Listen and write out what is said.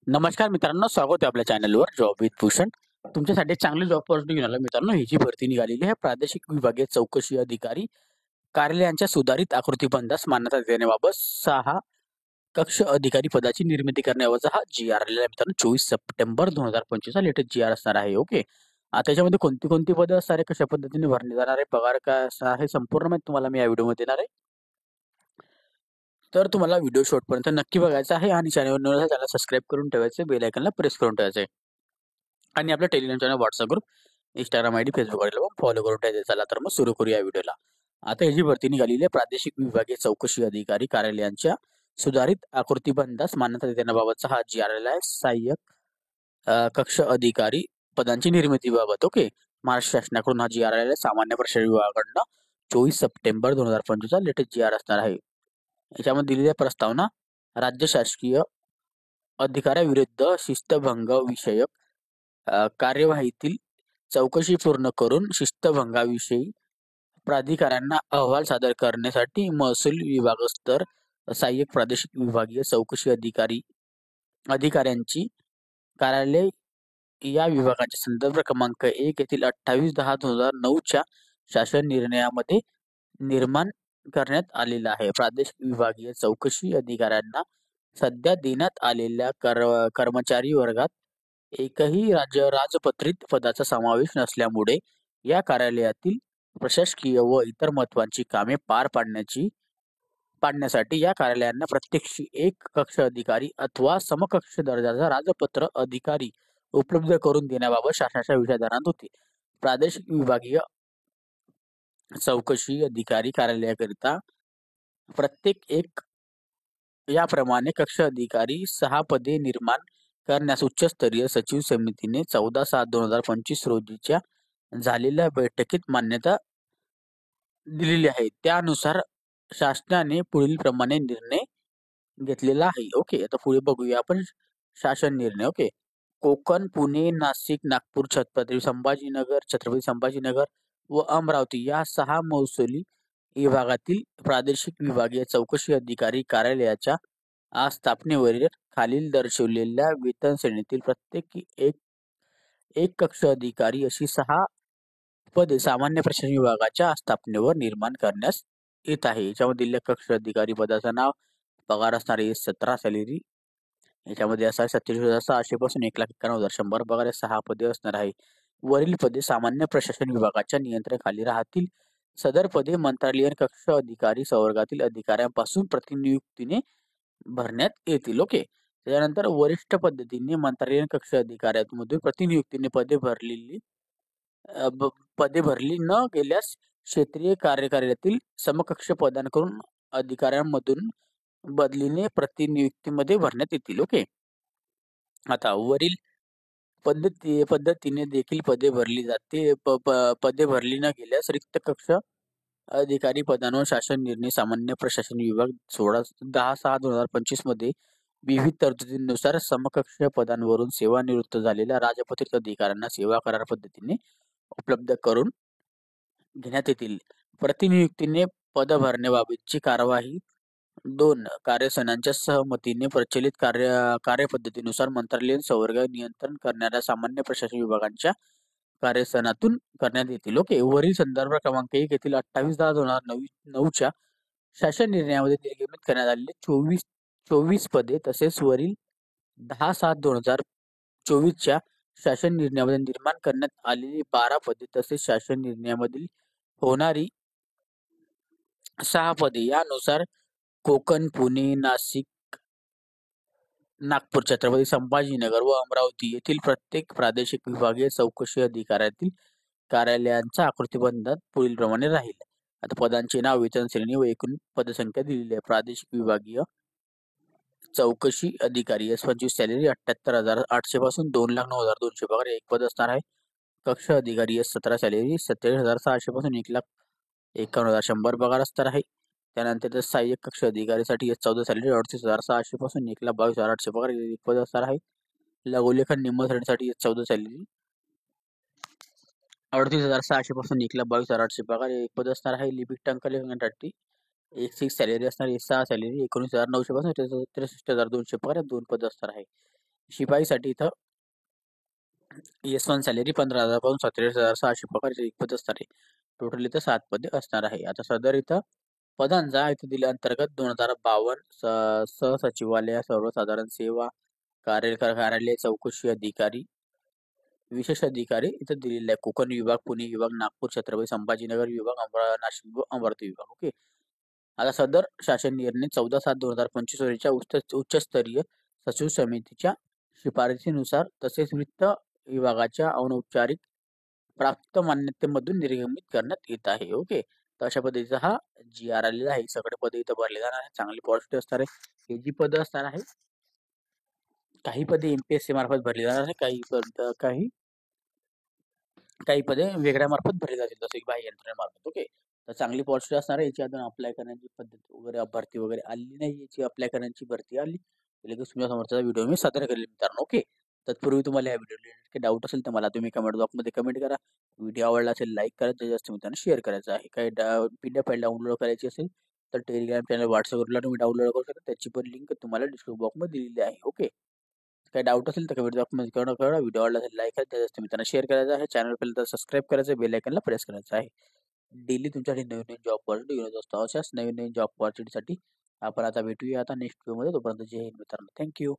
नमस्कार मित्रांनो, स्वागत आहे आपल्या चॅनलवर जॉब विथ भूषण. तुमच्यासाठी चांगली जॉब ऑपॉर्च्युनिटी घेऊन आलो मित्रांनो. ही जी भरती निघालेली आहे प्रादेशिक विभागीय चौकशी अधिकारी कार्यालयांच्या सुधारित आकृतीबंधास मान्यता देण्याबाबत 6 कक्ष अधिकारी पदाची निर्मिती करण्याबाबतचा हा जी आर आलेला आहे मित्रांनो. 24 सप्टेंबर 2025 चा लेटेस्ट जी आर असणार आहे. ओके, आता याच्यामध्ये कोणती कोणती पदं असणार आहे, कशा पद्धतीने भरली जाणार आहे, पगार काय असणार आहे, संपूर्ण माहिती तुम्हाला मी या व्हिडिओमध्ये देणार आहे. तर तुम्हाला व्हिडिओ शेवटपर्यंत नक्की बघायचा आहे आणि चॅनलवर त्याला सबस्क्राईब करून ठेवायचे, बेल आयकॉनला प्रेस करून ठेवायचं आहे आणि आपल्या Telegram channel, WhatsApp group, Instagram ID, Facebook ID follow करून ठेवायचे. चला तर मग सुरू करूया व्हिडिओला. आता ही जी भरती निघालेली आहे प्रादेशिक विभागीय चौकशी अधिकारी कार्यालयांच्या सुधारित आकृतीबंधास मान्यता देण्याबाबतचा हा जी आर आहे. सहाय्यक कक्ष अधिकारी पदांची निर्मितीबाबत. ओके, महाराष्ट्र शासनाकडून हा जी आर आलेला आहे. सामान्य प्रशासन विभागाकडनं 24 सप्टेंबर 2025 चा लेटेस्ट जी आर असणार आहे. याच्यामध्ये दिलेल्या प्रस्तावना राज्य शासकीय अधिकाऱ्याविरुद्ध शिस्तभंग विषयक कार्यवाहीतील चौकशी पूर्ण करून शिस्तभंगाविषयी प्राधिकाऱ्यांना अहवाल सादर करण्यासाठी महसूल विभागस्तर सहाय्यक प्रादेशिक विभागीय चौकशी अधिकाऱ्यांची कार्यालय या विभागाच्या संदर्भ क्रमांक 1 येथील 28/10/2009 शासन निर्णयामध्ये निर्माण करण्यात आलेला आहे. प्रादेशिक विभागीय चौकशी अधिकाऱ्यांना सध्या देण्यात आलेल्या कर्मचारी वर्गात एकही राजपत्रित पदाचा समावेश नसल्यामुळे या कार्यालयातील प्रशासकीय व इतर महत्वाची कामे पाडण्यासाठी या कार्यालयांना प्रत्यक्षी एक कक्ष अधिकारी अथवा समकक्ष दर्जाचा राजपत्र अधिकारी उपलब्ध करून देण्याबाबत शासनाच्या विचारधारात होती. प्रादेशिक विभागीय चौकशी अधिकारी कार्यालयाकरिता प्रत्येक एक याप्रमाणे कक्ष अधिकारी 6 पदे निर्माण करण्यास उच्चस्तरीय सचिव समितीने 14/7/2025 रोजीच्या झालेल्या बैठकीत मान्यता दिलेली आहे. त्यानुसार शासनाने पुढील प्रमाणे निर्णय घेतलेला आहे. ओके, आता पुढे बघूया आपण शासन निर्णय. ओके, कोकण, पुणे, नाशिक, नागपूर, छत्रपती संभाजीनगर व अमरावती या 6 महसुली विभागातील प्रादेशिक विभागीय चौकशी अधिकारी कार्यालयाच्या आस्थापनेवरील खालील दर्शवलेल्या वेतन श्रेणीतील प्रत्येकी एक कक्ष अधिकारी अशी 6 पदे सामान्य प्रशासन विभागाच्या आस्थापनेवर निर्माण करण्यास येत आहे. याच्यामध्ये दिलेल्या कक्ष अधिकारी पदाचं नाव, पगार असणार आहे 17 सॅलरी. याच्यामध्ये असं 47,600 पासून 1,91,100 पगार या 6 पदे असणार आहे. वरील पदे सामान्य प्रशासन विभागाच्या नियंत्रणाखाली राहतील. सदर पदे मंत्रालयीन कक्ष अधिकारी संवर्गातील अधिकाऱ्यांपासून प्रतिनियुक्तीने भरण्यात येतील. ओके, त्यानंतर वरिष्ठ पद्धतीने मंत्रालयीन कक्ष अधिकाऱ्यांमधून प्रतिनियुक्तीने पदे भरली न गेल्यास क्षेत्रीय कार्यकार्यातील समकक्ष पदांकडून अधिकाऱ्यांमधून बदलीने प्रतिनियुक्तीमध्ये भरण्यात येतील. ओके, आता वरील पद्धतीने देखील पदे भरली जाते. पदे भरली न गेल्यास रिक्त कक्ष अधिकारी पदांवर शासन निर्णय सामान्य प्रशासन विभाग 10/6/2025 मध्ये विविध तरतुदींनुसार समकक्ष पदांवरून सेवानिवृत्त झालेल्या राजपत्रित अधिकाऱ्यांना सेवा करार पद्धतीने उपलब्ध करून घेण्यात येतील. प्रतिनियुक्तीने पद भरण्याबाबतची कार्यवाही 2 कार्यसनांच्या सहमतीने प्रचलित कार्यपद्धतीनुसार मंत्रालयीन संवर्ग नियंत्रण करणाऱ्या सामान्य प्रशासन विभागांच्या कार्यसनातून करण्यात येतील. ओके, वरील संदर्भ क्रमांक 1 येथील 28/10/2009 शासन निर्णयामध्ये निर्गमित करण्यात आलेले 24 पदे तसेच वरील 10/7/2024 शासन निर्णयामध्ये निर्माण करण्यात आलेली 12 पदे तसेच शासन निर्णयामधील होणारी 6 पदे यानुसार कोकण, पुणे, नाशिक, नागपूर, छत्रपती संभाजीनगर व अमरावती येथील प्रत्येक प्रादेशिक विभागीय चौकशी अधिकाऱ्यातील कार्यालयांचा आकृतीबंधात पुढील प्रमाणे राहील. आता पदांचे नाव, वेतन श्रेणी व एकूण पदसंख्या दिलेली आहे. प्रादेशिक विभागीय चौकशी अधिकारी S25 सॅलरी 78,800 पासून 2,09,200 पगार एक पद असणार आहे. कक्ष अधिकारी S17 सॅलरी 27,600 पासून 1,51,100 पगार असणार आहे. त्यानंतर सहाय्यक कक्ष अधिकारीसाठी S14 सॅलरी 38,600 पासून 1,22,800 पगार एक पद असणार आहे. लघुलेखन निम्न श्रेणीसाठी S14 सॅलरी 38,600 पासून 1,22,800 पगार एक पद असणार आहे. लिपिक टंकलेखनासाठी S6 सॅलरी असणार, S6 सॅलरी 19,900 पासून 63,200 पगार 2 पद असणार आहे. शिपाईसाठी इथं S1 सॅलरी 15,000 पासून 47,600 पगार एक पद असणार आहे. टोटल इथं 7 पदे असणार आहे. आता सदर इथं पदांचा इथं दिल्या अंतर्गत 2052 सहसचिवालय, सर्वसाधारण सेवा, कार्यालय, चौकशी अधिकारी, विशेष अधिकारी इथं दिलेले आहे. कोकण विभाग, पुणे विभाग, नागपूर, छत्रपती संभाजीनगर विभाग, नाशिक विभाग, अमरावती विभाग. ओके. आता सदर शासन निर्णय 14/7/2025 रोजीच्या उच्चस्तरीय सचिव समितीच्या शिफारसीनुसार तसेच वित्त विभागाच्या अनौपचारिक प्राप्त मान्यतेमधून निर्गमित करण्यात येत आहे. ओके. तर अशा पद्धतीचा हा GR आलेला आहे. सगळे पद इथं भरले जाणार आहे. चांगली पॉझिटिव्ह असणार आहे. हे जी पदं असणार आहे, काही पदे MPSC मार्फत भरली जाणार आहे, काही पदे वेगळ्या मार्फत भरली जातील, जसं की बाह्य यंत्रणेमार्फत. ओके. तर चांगली पॉझिटिव्ह असणार आहे. याची अजून अप्लाय करण्याची पद्धत वगैरे, भरती वगैरे आलेली नाही. याची अप्लाय करण्याची भरती आली लगेच तुमच्या समोरचा व्हिडिओ मी सादर करेल मित्रांनो. ओके. तत्पूर्वी तुम्हाला या व्हिडिओ रिलेटेड काही डाऊट असेल तर मला तुम्ही कमेंट बॉक्समध्ये कमेंट करा. व्हिडिओ आवडला असेल लाईक करा, जास्तीत जास्त मित्रांनो शेअर करायचं आहे. काही PDF फाईल डाउनलोड करायची असेल तर टेलिग्राम चॅनल, व्हॉट्सअपला तुम्ही डाउनलोड करू शकता. त्याची पण लिंक तुम्हाला डिस्क्रिप्शन बॉक्समध्ये दिलेली आहे. ओके. काही डाऊट असेल तर कमेंट बॉक्समध्ये कळवा. व्हिडिओ आवडला असेल लाईक करा, जास्त मित्रांना शेअर करायचं आहे. चॅनल पहिलं तर सबस्क्राईब करायचं, बेल आयकनला प्रेस करायचं आहे. डेली तुमच्यासाठी नवीन नवीन जॉब ऑपॉर्च्युनिटी घेऊन येत असतो. अशाच नवीन नवीन जॉब ऑपॉर्च्युनिटीसाठी आपण आता भेटूया आता नेक्स्ट व्हिडिओमध्ये. तोपर्यंत जय हिंद मित्रांनो. थँक्यू.